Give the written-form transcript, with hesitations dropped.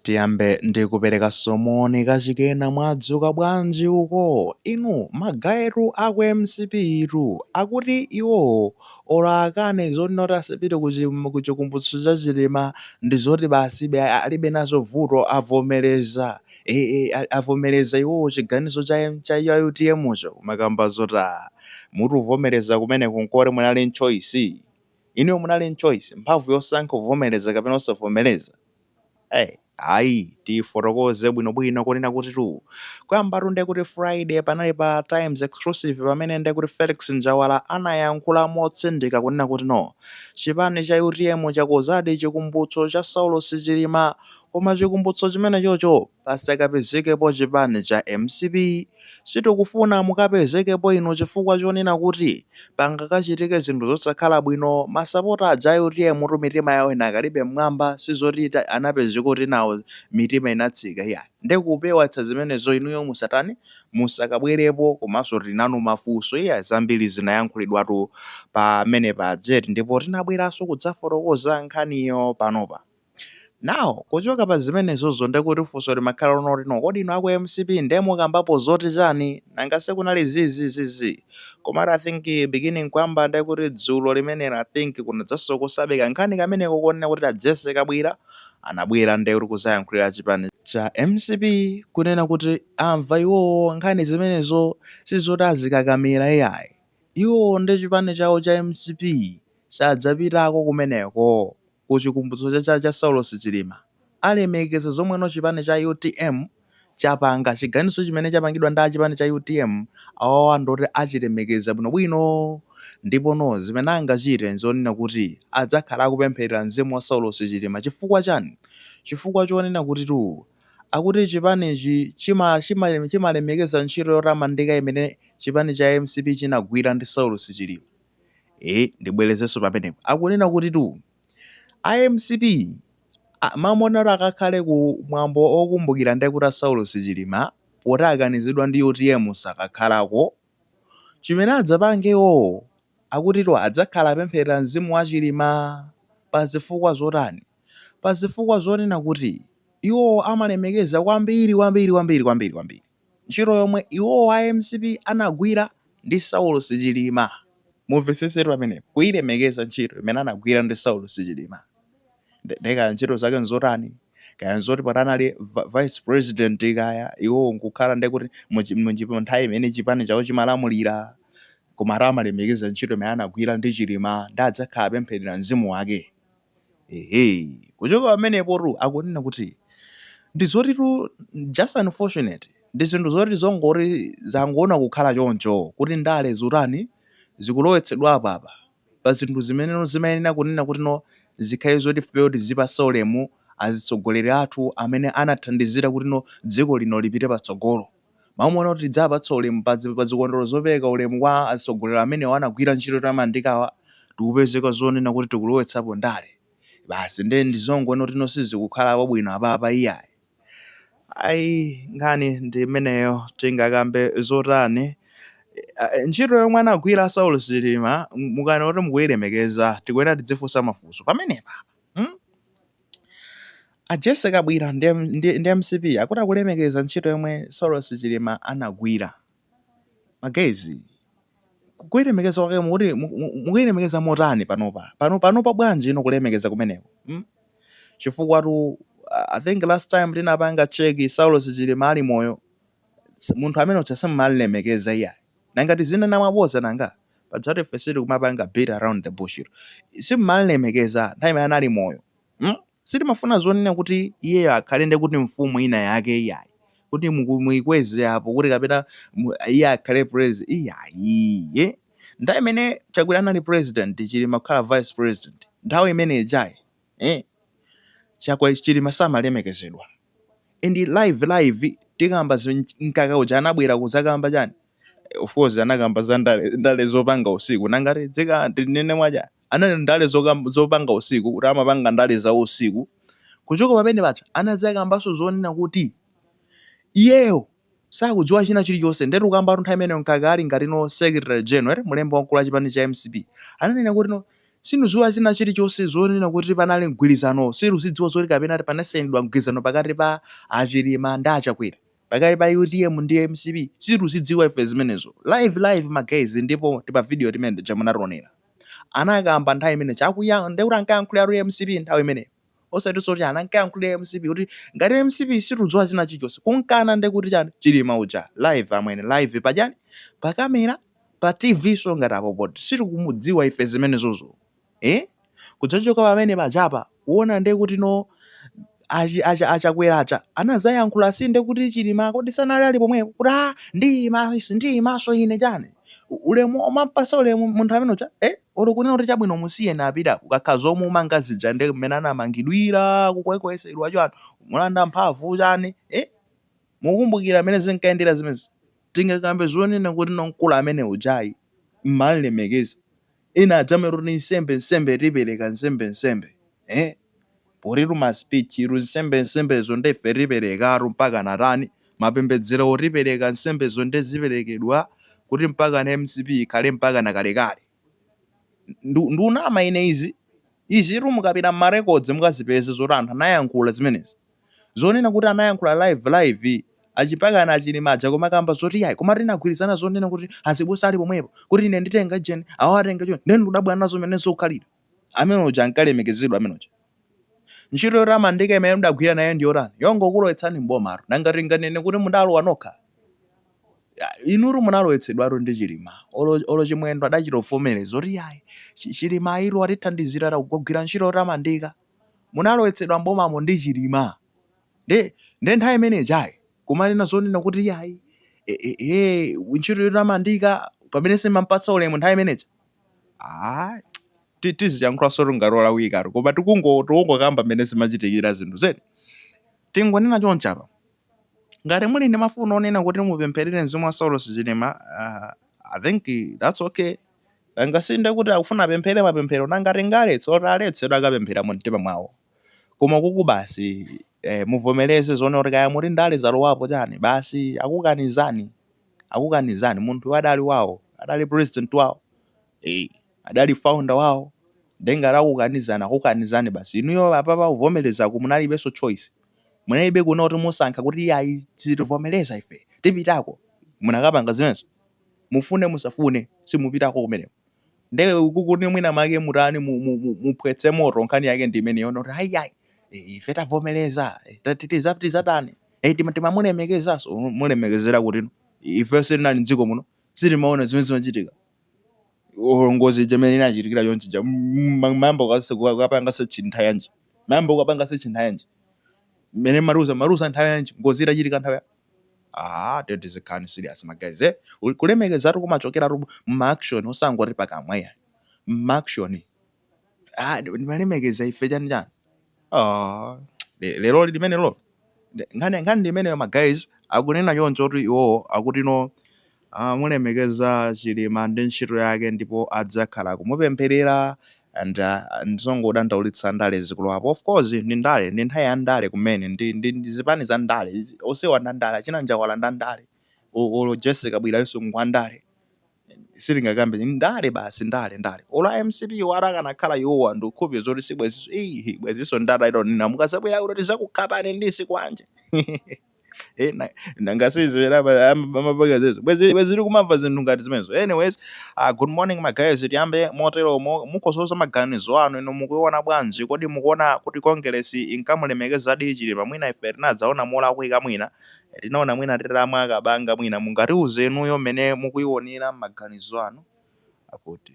Tiyambe ndi kupereka somoni kachikena mwadzuka bwanji uko inu magayitu aku MCP-tu akuti iwo akane zoti noti asapite kuchikumbutso cha Chilima ndi zoti basi alibe nazo vuto avomereza avomereza iwowo chiganizo cha UTM-cho makamba zoti mutuvomereza kumene kunkoti munali choice inuyo munali choice mphamvu yosankha kuvomereza kapena osavomereza. Ayi tifotokoze bwinobwino kunena kuti kuyambatu nde kuti Friday panali pa Times Exclusive pamene nde kuti Felix Njawala anayankhula motsindika kunena kuti chipani cha UTM chakozadi chikumbutso cha Saulos Chilima, koma chikumbutso chimene chocho pasakapezekepo chipani cha MCP sitikufuna mukapezekepo ino chifukwa chonena kuti pangakachitike zinthu zosakhala bwino. Masapota aja UTM mitima yawo inakalibe mmwamba sizoti anapezeka kuti nawo mitima inatsika iya ndekupewatsa zimenezo inuyo musatani musakabwerepo komanso tinanu mafunso iya zambiri zinayankhulidwatu pamene pa jet ndipo tinabweranso kudzafotokoza nkhaniyo panopa. Nawo kuchoka pa zimenezozo ndekuti funso limakhala lino kodi inu aku MCP ndemukambapo zoti chani nangase kunali zizi komati I think beginning kwamba ndekuti dzulo limenelo I think kunadzasokosabe nkhani kameneko konena kuti Ajese Kabwira anabwera ndekuti kuzayankhulira chipani cha MCP kunena kuti amva iwowo nkhani zimenezo sizoti azikakamira iyayi iwo ndi chipani chawo cha MCP sadzapitako kumeneko kuchikumbutso cha Saulos Chilima alemekeza zomweno chipani cha UTM chapanga chiganizo chimene chapangidwa ndi chipani cha UTM awawa ndoti achilemekeza bwinobwino ndipo zimene angachite nzonena kuti adzakhala akupempherera mzimu wa Saulos Chilima. Chifukwa chani? Chifukwa chonena kuti akuti chipanichi chimalemekeza ntchito yotamandika imene chipani cha MCP chinagwira ndi Saulos Chilima. Ndibwerezenso pamenepo akunena kuti IMCP mamonero akakhale ku mwambo okumbukira ndekuti Saulos Chilima poti aganizidwa ndi UTM sakakhalako chimene adzapangewo akuti adzakhala apempherera mzimu wa Chilima pazifukwa zotani? Pazifukwa zonena kuti iwo amalemekeza kwambiri ntchito yomwe iwo IMCP anagwira ndi Saulos Chilima. Mumvetsetse pamenepo kuyilemekeza ntchito imene anagwira ndi Saulos Chilima. Ndeka ntchito zake nzotani kaya nzoti patanali vice president kaya iwo nkukhala ndekuti nthawi imene chipani chawo chimalamulira koma amalemekeza ntchito imene anagwira ndi Chilima ndi adzakhala apempherera mzimu wake. Kuchoka pamenepo akunena kuti ndi zoti just unfortunate ndi zinthu zoti zongoti zangoona kukhala choncho kuti ndale zotani zikulowetsedwa apa pa zinthu zimene zimayenera kunena kuti zikhale zoti field zipasa ulemu azitsogoleri athu amene anathandizira kuti dziko lino lipite patsogolo. Maumona kuti tidzapatsa ulemu pa zikondolo zopereka ulemu kwa atsogoleri amene anagwira ntchito yotamandikawa tikupezeka zonena kuti tikulowetsapo ndale basi ndi zongona kuti sizikukhalapo bwino apa iyayi. Ayi nkhani ndi imeneyo tingakambe zotani ntchito yomwe anagwira Saulos Chilima mukana kuti mukuyilemekeza tikuyenera tidzifunsa mafunso pamenepa. Ajese Kabwira ndi MCP akuti akulemekeza ntchito yomwe Saulos Chilima anagwira. Magezi kuyilemekeza kwake mukuyilemekeza motani panopa bwanji ino kulemekeza kumeneko? Chifukwa I think last time tinapanga cheki Saulos Chilima ali moyo munthu amene uchasamalilemekeza iyayi nangati zina namaboza nanga padzati fesiri kumapanga beat around the bush simalilemekeza nthawi imene anali moyo. Sitimafuna zonena kuti iyeyo akhale ndekuti mfumu ina yake iyayi kuti muyikweze apo kuti kapena iye akhale president iyayi. Nthawi imene Chakwera anali president Chilima kukhala vice president nthawi imene ijayi Chilima samalemekezedwa indi live tikamba mkaka uja anabwera kuzakamba chani. Of course anakamba za ndale zopanga usiku nangati dzika ndinene mwaja anali ndale zopanga usiku kuti amapanga ndale za usiku. Kuchoka pamene pacha anazakambanso zonena kuti iyeyo sakudziwa china chilichonse ndetu kamba nthawi imene mkaka ali ngati secretary general mulembe wamkulu wa chipani cha MCP ananena kuti sinuziwa china chilichonse zonena kuti panali mgwirizano, siruzidziwa zoti kapena panasayinidwa mgwirizano pakati pa Achilima ndi Achakwera, pakati pa UTM ndi MCP, siruzidziwa ife zimenezo. Live magazi ndipo tipa video timene chamunatoonera anakamba nthawi imene chakuya ndekuti ankayankhulira MCP nthawi imeneyo, osati soti anankayankhulira MCP kuti ngati MCP sirudziwa china chilichonse kunkana ndekuti chani Chilima uja live amwene live pachani pa kamera pa TV so ngati apo poti sitikumudziwa ife zimenezozo. Kuchochoka pamene pachapa kuona ndekuti no Achakwera acha anazayankhula sinde kuti Chilima kodi sanali ali pomwepo kuti ndi maso ine chani ulemu omapasa ulemu munthu amene ucha olo kunena kuti chabwino musiye napita kukakhala zomwe umangazija ndi mmene anamangidwira kukwekwesedwa chani mulanda mphamvu chani mukumbukira amene zinkayendera zimezi tingakambe zonena kuti nonkulu amene ujayi mmalemekeza ina adzamero ni nsembe ripereka nsembe pori ruma speech nsembezo ndefe riperekaru mpaka natani mapembedzero oripereka nsembezo ndeziperekedwa kuti mpaka na MCP ikhale mpaka na kalekale. Ndunama ine izi rumukapita mmarecords mukazipeze zoti anthu anayankhula zimenezi zonena kuti anayankhula live achipaka na Chilima aja koma kamba zoti yayi koma tinagwirizana zonena kuti azibusa ali pomwepo kuti ine nditenga jeni awatenga choni ndeni ndudabwana nazo menenso ukhalira amene uja ankalemekezedwa amene uja ntchito yotamandika imene mudagwira nayo ndi yotani yongokulowetsani mbomaro nangati nganene kuti mudalowa nokha inuru munalowetsedwaro ndi Chilima olo chimwendo adachitovomereza zoti yayi Chilima iro atithandizira kugwira ntchito yotamandika munalowetsedwa mbomamo ndi Chilima nde nthawi imene jayi kumalina zonena kuti yayi ntchito yotamandika pamene simampatsa ulemu nthawi imeneja tiziyankhula soti ngarola wikaro koma tikungokamba mmene zimachitikira zinthu zedi tingonena chonchapa ngati muli ndi mafuno onena kuti mupempherere mzimu wa Saulo Chilima I think that's okay. Angasinde kuti akufuna apemphere mapemphero nangati ngaletsa oti aletsedwa akapemphera mu mtima mwawo koma kuku basi muvomereze zone oti kaya muri ndale zalowapo chani basi akukanizani munthu adali wawo adali president wawo adali founder wawo denga akukanizani basi inuyo apapa uvomereza kumunalibenso choice munalibe kuna kuti musankha kuti yayi titivomereza ife tipitako munakapanga zimenezo mufune musafune simupitako kumeneko ndewe ukukuti mwina make mutani mupwetse moto nkhani yake ndi imeneyo noti hayi ife tavomereza tizatani timamulemekezaso mulemekezera kuti ife sitinali mdziko muno sitimaona zimene zimachitika ngozi jemene inachitikira chonchija mambo kapanga sechintha yanji mene maruza nthawi yanji ngozi itachitika nthawi tizikhani serious magazi kulemekezatu kumachokeraru mma-action osangoti pakamwa mma-action ndimalemekeza ife chani lero limene lo nkhani ndimeneyo magazi akunena choncho kuti iwowo akuti no mulemekeza Chilima ndi ntchito yake ndipo adzakhala kumupempherera and ndizongodandaulitsa ndale zikulowapo. Of course ndi ndale ndi nthawi ya ndale kumene ndi zipani za ndale osewa nda ndale achina njawala nda ndale olo Jessica bwira yeso ngwa ndale silingakambe ndale basi ndale ola MCP warakanakhala iwowa ndikhupe zoti sibweziso bweziso ndala ilo nina mukasabwera kuti tizakukhapani ndisi kwanje nangasizwe amapakazezo bwezili kumamva zinthu ngati zimenezo. Anyways, good morning my guys, tiyambe motero mukhososa maganizo anu ino mukuiona bwanji kodi mukuona kuti Congress inkamulemekeza Chilima mwina ife tinadzaona molakwika mwina tinaona mwina titamwa akabanga mwina mungatiuze inuyo mmene mukuionera maganizo anu akuti